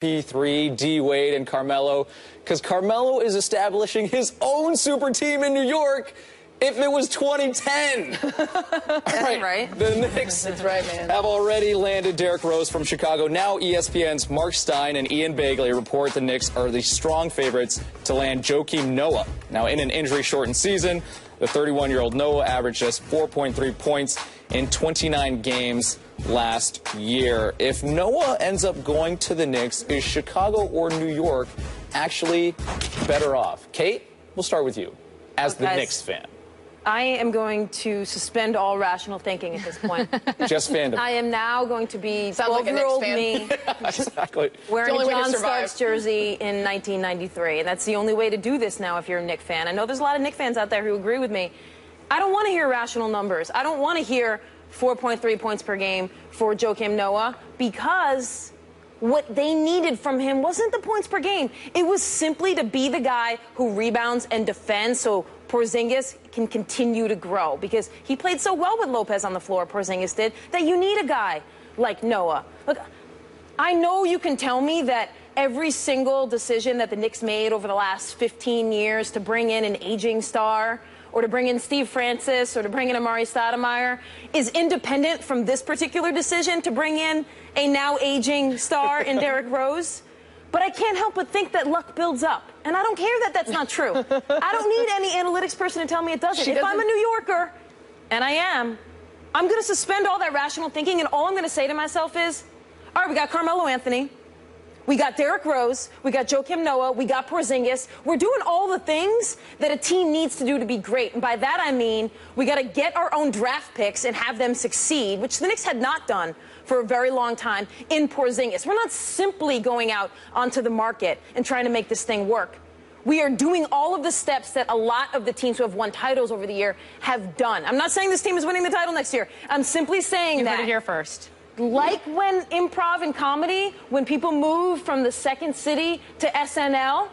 P3, D-Wade, and Carmelo, because Carmelo is establishing his own super team in New York if it was 2010. Right. The Knicks That's right, man. have already landed Derrick Rose from Chicago. Now ESPN's Mark Stein and Ian Begley report the Knicks are the strong favorites to land Joakim Noah. Now, in an injury-shortened season, the 31-year-old Noah averaged just 4.3 points in 29 games last year. If Noah ends up going to the Knicks, is Chicago or New York actually better off? Kate, we'll start with you as the Knicks fan. I am going to suspend all rational thinking at this point. Just fandom. I am now going to be 12-year-old me Exactly. wearing a John Starks jersey in 1993. And that's the only way to do this now if you're a Knicks fan. I know there's a lot of Knicks fans out there who agree with me. I don't want to hear rational numbers. I don't want to hear 4.3 points per game for Joakim Noah, because what they needed from him wasn't the points per game. It was simply to be the guy who rebounds and defends so Porzingis can continue to grow, because he played so well with Lopez on the floor, Porzingis did, that you need a guy like Noah. Look, I know you can tell me that every single decision that the Knicks made over the last 15 years to bring in an aging star, or to bring in Steve Francis, or to bring in Amari Stoudemire, is independent from this particular decision to bring in a now aging star in Derrick Rose. But I can't help but think that luck builds up. And I don't care that that's not true. I don't need any analytics person to tell me it doesn't. If I'm a New Yorker, and I am, I'm going to suspend all that rational thinking, and all I'm going to say to myself is, all right, we got Carmelo Anthony, we got Derrick Rose, we got Joakim Noah, we got Porzingis. We're doing all the things that a team needs to do to be great. And by that I mean we got to get our own draft picks and have them succeed, which the Knicks had not done for a very long time in Porzingis. We're not simply going out onto the market and trying to make this thing work. We are doing all of the steps that a lot of the teams who have won titles over the year have done. I'm not saying this team is winning the title next year. I'm simply saying that. You heard it here first. Like when improv and comedy, when people move from the second city to SNL,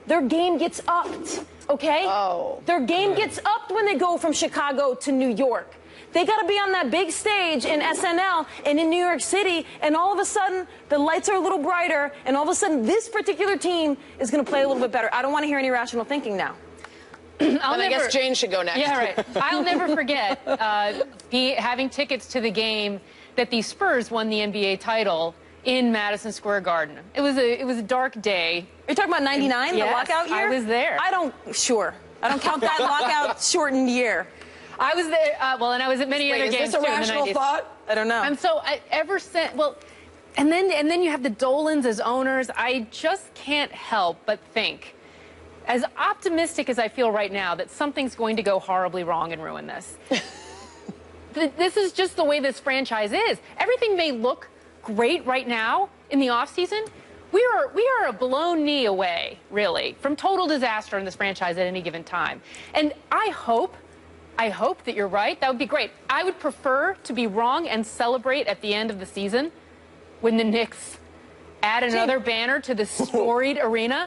their game gets upped, okay? Oh. Their game gets upped when they go from Chicago to New York. They got to be on that big stage in SNL and in New York City, and all of a sudden, the lights are a little brighter, and all of a sudden, this particular team is going to play a little bit better. I don't want to hear any rational thinking now. I guess Jane should go next. Yeah, right. I'll never forget having tickets to the game that the Spurs won the NBA title in Madison Square Garden. It was a dark day. You're talking about 99, yes, the lockout year? I was there. I don't count that lockout shortened year. I was there, and I was at many other games Is this a rational thought? I don't know. And so ever since, and then you have the Dolans as owners. I just can't help but think, as optimistic as I feel right now, that something's going to go horribly wrong and ruin this. This is just the way this franchise is. Everything may look great right now in the offseason. We are a blown knee away, really, from total disaster in this franchise at any given time. And I hope that you're right. That would be great. I would prefer to be wrong and celebrate at the end of the season when the Knicks add another banner to the storied arena.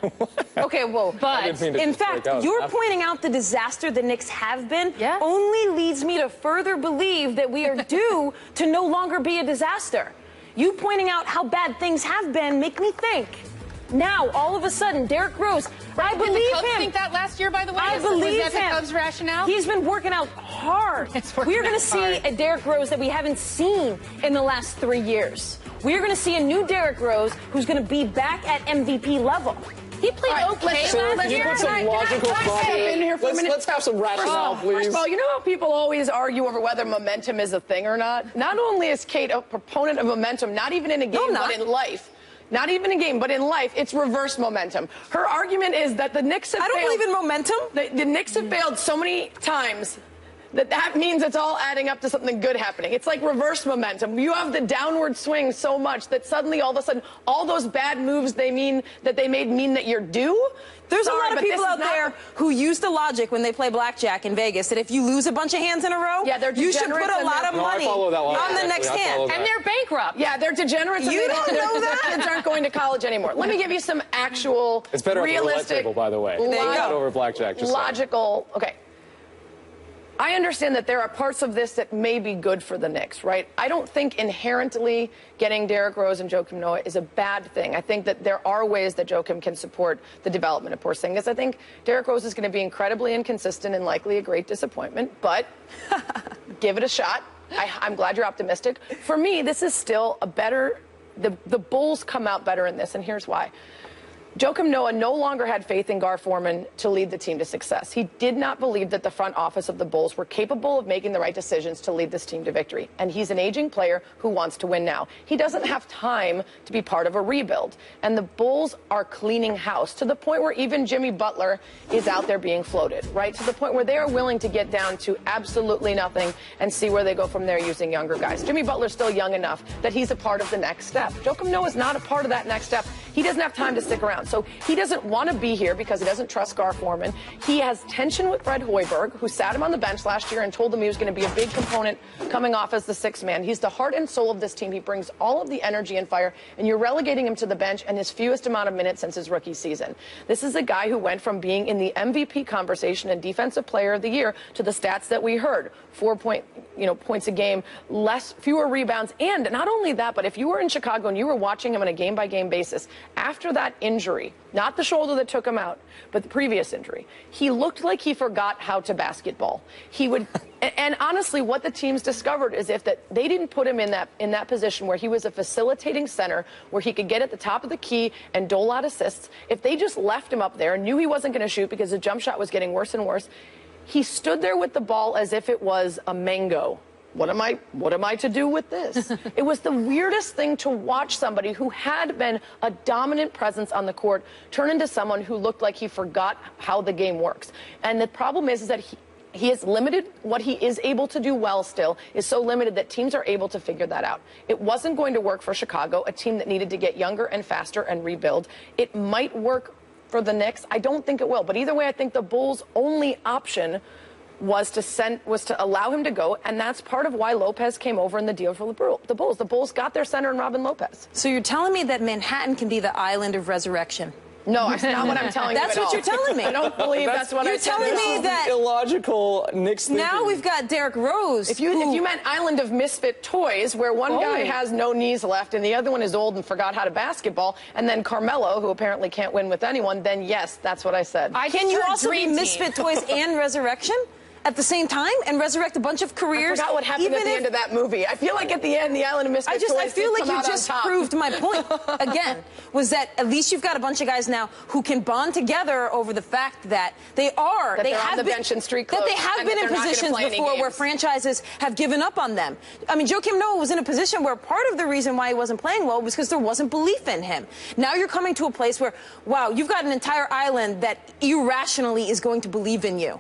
Okay, well, but in fact, you're pointing out the disaster the Knicks have been only leads me to further believe that we are due to no longer be a disaster. You pointing out how bad things have been make me think. Now, all of a sudden, Derrick Rose, I believe Did the Cubs him. think that last year, by the way? I believe was that him. the Cubs' rationale? He's been working out hard. We're going to see a Derrick Rose that we haven't seen in the last 3 years. We're going to see a new Derrick Rose who's going to be back at MVP level. He played okay last year. Can you put some logical thought in here for a minute? Let's have some rationale, please. First of all, you know how people always argue over whether momentum is a thing or not? Not only is Kate a proponent of momentum, not even in a game, but in life. Not even a game, but in life, it's reverse momentum. Her argument is that the Knicks have failed. I don't believe in momentum. The Knicks have failed so many times that means it's all adding up to something good happening. It's like reverse momentum. You have the downward swing so much that suddenly, all of a sudden, all those bad moves they made mean that you're due. There's a lot of people out there who use the logic when they play blackjack in Vegas that if you lose a bunch of hands in a row, you should put a lot of money on the next hand. And they're bankrupt. Yeah, they're degenerates. You don't know that? Kids aren't going to college anymore. Let me give you some actual, it's better realistic, at the roulette table, by the way. Not over blackjack. Just logical. Okay. I understand that there are parts of this that may be good for the Knicks, right? I don't think inherently getting Derrick Rose and Joakim Noah is a bad thing. I think that there are ways that Joakim can support the development of Porzingis. I think Derrick Rose is going to be incredibly inconsistent and likely a great disappointment, but give it a shot. I'm glad you're optimistic. For me, this is still a better, the Bulls come out better in this, and here's why. Joakim Noah no longer had faith in Gar Forman to lead the team to success. He did not believe that the front office of the Bulls were capable of making the right decisions to lead this team to victory. And he's an aging player who wants to win now. He doesn't have time to be part of a rebuild. And the Bulls are cleaning house to the point where even Jimmy Butler is out there being floated, right? To the point where they are willing to get down to absolutely nothing and see where they go from there using younger guys. Jimmy Butler's still young enough that he's a part of the next step. Joakim Noah is not a part of that next step. He doesn't have time to stick around. So he doesn't want to be here because he doesn't trust Gar Forman. He has tension with Fred Hoiberg, who sat him on the bench last year and told him he was going to be a big component coming off as the sixth man. He's the heart and soul of this team. He brings all of the energy and fire, and you're relegating him to the bench and his fewest amount of minutes since his rookie season. This is a guy who went from being in the MVP conversation and Defensive Player of the Year to the stats that we heard: 4 points a game, fewer rebounds, and not only that, but if you were in Chicago and you were watching him on a game-by-game basis, after that injury, not the shoulder that took him out, but the previous injury, he looked like he forgot how to basketball. He would, and honestly, what the teams discovered is if that they didn't put him in that position where he was a facilitating center, where he could get at the top of the key and dole out assists. If they just left him up there and knew he wasn't going to shoot because the jump shot was getting worse and worse, he stood there with the ball as if it was a mango. What am I to do with this? It was the weirdest thing to watch somebody who had been a dominant presence on the court turn into someone who looked like he forgot how the game works. And the problem is that he is limited. What he is able to do well still is so limited that teams are able to figure that out. It wasn't going to work for Chicago, a team that needed to get younger and faster and rebuild. It might work for the Knicks. I don't think it will. But either way, I think the Bulls' only option was to allow him to go, and that's part of why Lopez came over in the deal for the Bulls. The Bulls got their center in Robin Lopez. So you're telling me that Manhattan can be the island of resurrection? No, that's not what I'm telling you. That's what you're telling me. I don't believe that's what I said. You're telling me that illogical Knicks thinking. Now we've got Derrick Rose. If you meant island of misfit toys, where one guy has no knees left and the other one is old and forgot how to basketball, and then Carmelo, who apparently can't win with anyone, then yes, that's what I said. Can you also be misfit toys and resurrection at the same time and resurrect a bunch of careers? I forgot what happened at the end of that movie. I feel like at the end, the Island of Misfit Toys I feel like you just proved my point again, was that at least you've got a bunch of guys now who can bond together over the fact that they have on the bench in street clothes, that they have been in positions before where franchises have given up on them. I mean, Joakim Noah was in a position where part of the reason why he wasn't playing well was because there wasn't belief in him. Now you're coming to a place where, wow, you've got an entire island that irrationally is going to believe in you.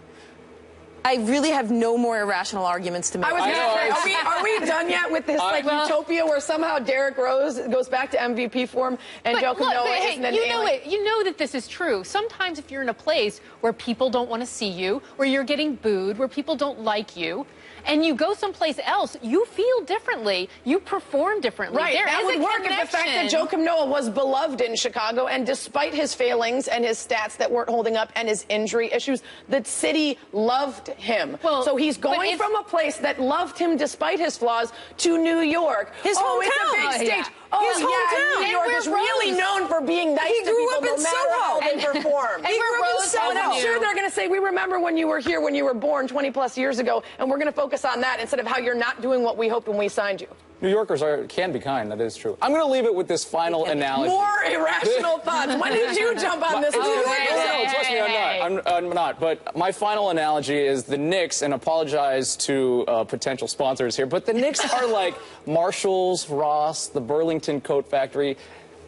I really have no more irrational arguments to make. I was going to say, are we done yet with this utopia where somehow Derrick Rose goes back to MVP form and Joakim Noah isn't an alien? You know that this is true. Sometimes if you're in a place where people don't want to see you, where you're getting booed, where people don't like you, and you go someplace else, you feel differently. You perform differently. Right. That would work if the fact that Joakim Noah was beloved in Chicago, and despite his failings and his stats that weren't holding up and his injury issues, the city loved him. Well, so he's going from a place that loved him despite his flaws to New York. His hometown. It's a big stage. His hometown. New York is really known for being nice to people no matter how they perform. He grew up in Soho. And I'm sure they're going to say, we remember when you were here, when you were born 20 plus years ago, and we're going to focus on that instead of how you're not doing what we hoped when we signed you. New Yorkers can be kind. That is true. I'm going to leave it with this final analogy. More irrational thoughts. When did you jump on this? No, trust me, I'm not. But my final analogy is the Knicks, and apologize to potential sponsors here, but the Knicks are like Marshalls, Ross, the Burlington Coat Factory.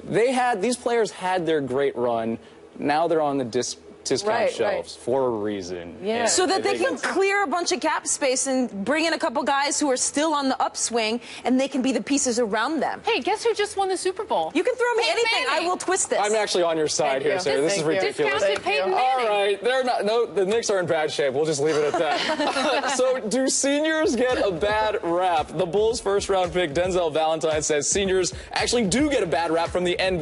These players had their great run. Now they're on the discount shelves for a reason. Yeah. So that they can clear a bunch of cap space and bring in a couple guys who are still on the upswing, and they can be the pieces around them. Hey, guess who just won the Super Bowl? You can throw me anything. I will twist this. I'm actually on your side here, Sarah. This is ridiculous. All right, the Knicks are in bad shape. We'll just leave it at that. So, do seniors get a bad rap? The Bulls' first-round pick, Denzel Valentine, says seniors actually do get a bad rap from the NBA.